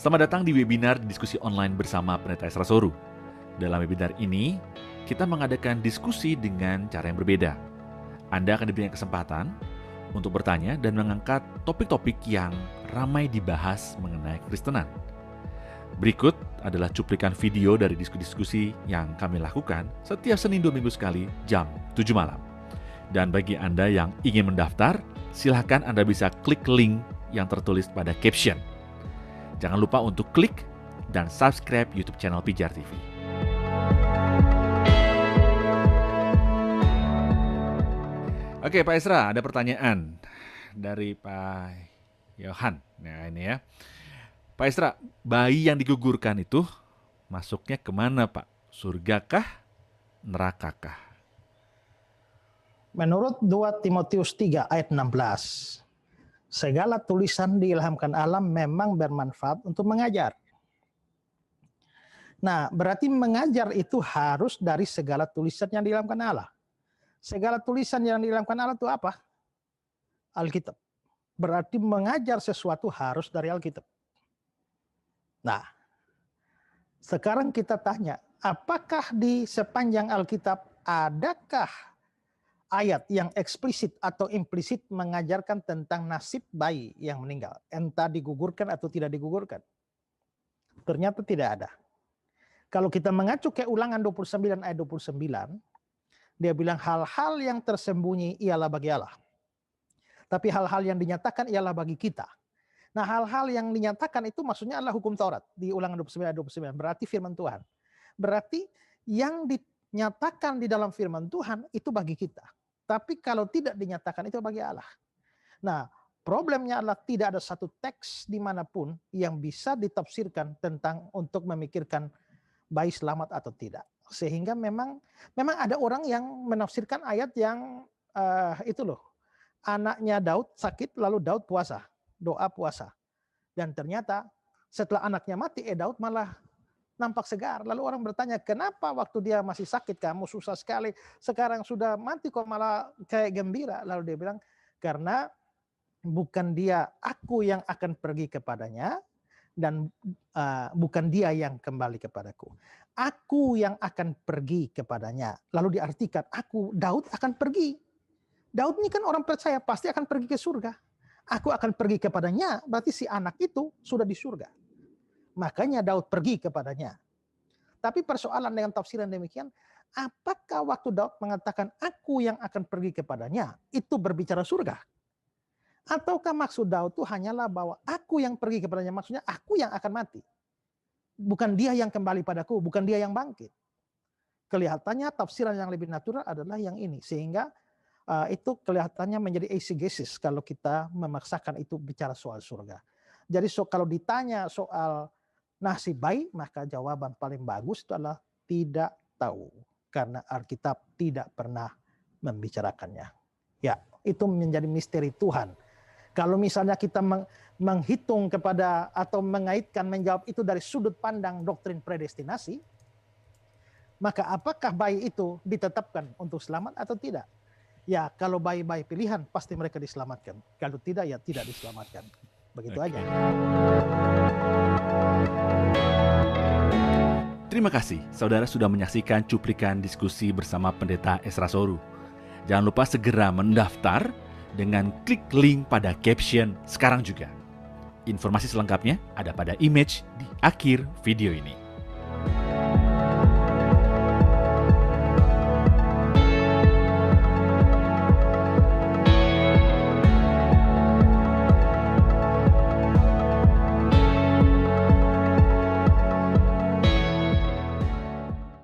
Selamat datang di webinar diskusi online bersama Pendeta Esra Soru. Dalam webinar ini, kita mengadakan diskusi dengan cara yang berbeda. Anda akan diberikan kesempatan untuk bertanya dan mengangkat topik-topik yang ramai dibahas mengenai Kristenan. Berikut adalah cuplikan video dari diskusi-diskusi yang kami lakukan setiap Senin 2 minggu sekali jam 7 malam. Dan bagi Anda yang ingin mendaftar, silakan Anda bisa klik link yang tertulis pada caption. Jangan lupa untuk klik dan subscribe YouTube channel Pijar TV. Oke, Pak Esra, ada pertanyaan dari Pak Yohan. Nah, ini ya. Pak Esra, bayi yang digugurkan itu masuknya kemana, Pak? Surgakah, nerakakah? Menurut 2 Timotius 3 ayat 16, segala tulisan diilhamkan Allah memang bermanfaat untuk mengajar. Nah, berarti mengajar itu harus dari segala tulisan yang diilhamkan Allah. Segala tulisan yang diilhamkan Allah itu apa? Alkitab. Berarti mengajar sesuatu harus dari Alkitab. Nah, sekarang kita tanya, apakah di sepanjang Alkitab adakah ayat yang eksplisit atau implisit mengajarkan tentang nasib bayi yang meninggal, entah digugurkan atau tidak digugurkan? Ternyata tidak ada. Kalau kita mengacu ke Ulangan 29 ayat 29, dia bilang hal-hal yang tersembunyi ialah bagi Allah. Tapi hal-hal yang dinyatakan ialah bagi kita. Nah, hal-hal yang dinyatakan itu maksudnya adalah hukum Taurat di Ulangan 29 ayat 29, berarti firman Tuhan. Berarti yang dinyatakan di dalam firman Tuhan itu bagi kita. Tapi kalau tidak dinyatakan itu bagi Allah. Nah, problemnya adalah tidak ada satu teks dimanapun yang bisa ditafsirkan tentang untuk memikirkan bayi selamat atau tidak. Sehingga memang ada orang yang menafsirkan ayat yang itu loh. Anaknya Daud sakit lalu Daud puasa, doa puasa. Dan ternyata setelah anaknya mati Daud malah nampak segar. Lalu orang bertanya, kenapa waktu dia masih sakit kamu susah sekali, sekarang sudah mati kok malah kayak gembira? Lalu dia bilang, karena bukan dia, aku yang akan pergi kepadanya, dan bukan dia yang kembali kepadaku. Aku yang akan pergi kepadanya. Lalu diartikan, Daud akan pergi. Daud ini kan orang percaya, pasti akan pergi ke surga. Aku akan pergi kepadanya, berarti si anak itu sudah di surga. Makanya Daud pergi kepadanya. Tapi persoalan dengan tafsiran demikian, apakah waktu Daud mengatakan aku yang akan pergi kepadanya, itu berbicara surga? Ataukah maksud Daud itu hanyalah bahwa aku yang pergi kepadanya, maksudnya aku yang akan mati. Bukan dia yang kembali padaku, bukan dia yang bangkit. Kelihatannya tafsiran yang lebih natural adalah yang ini. Sehingga itu kelihatannya menjadi eisegesis kalau kita memaksakan itu bicara soal surga. Jadi kalau ditanya soal nasib bayi, maka jawaban paling bagus itu adalah tidak tahu. Karena Alkitab tidak pernah membicarakannya. Ya, itu menjadi misteri Tuhan. Kalau misalnya kita menghitung kepada atau mengaitkan menjawab itu dari sudut pandang doktrin predestinasi, maka apakah bayi itu ditetapkan untuk selamat atau tidak? Ya, kalau bayi-bayi pilihan pasti mereka diselamatkan. Kalau tidak, ya tidak diselamatkan. Begitu aja. Terima kasih, saudara sudah menyaksikan cuplikan diskusi bersama Pendeta Esra Soru. Jangan lupa segera mendaftar dengan klik link pada caption sekarang juga. Informasi selengkapnya ada pada image di akhir video ini.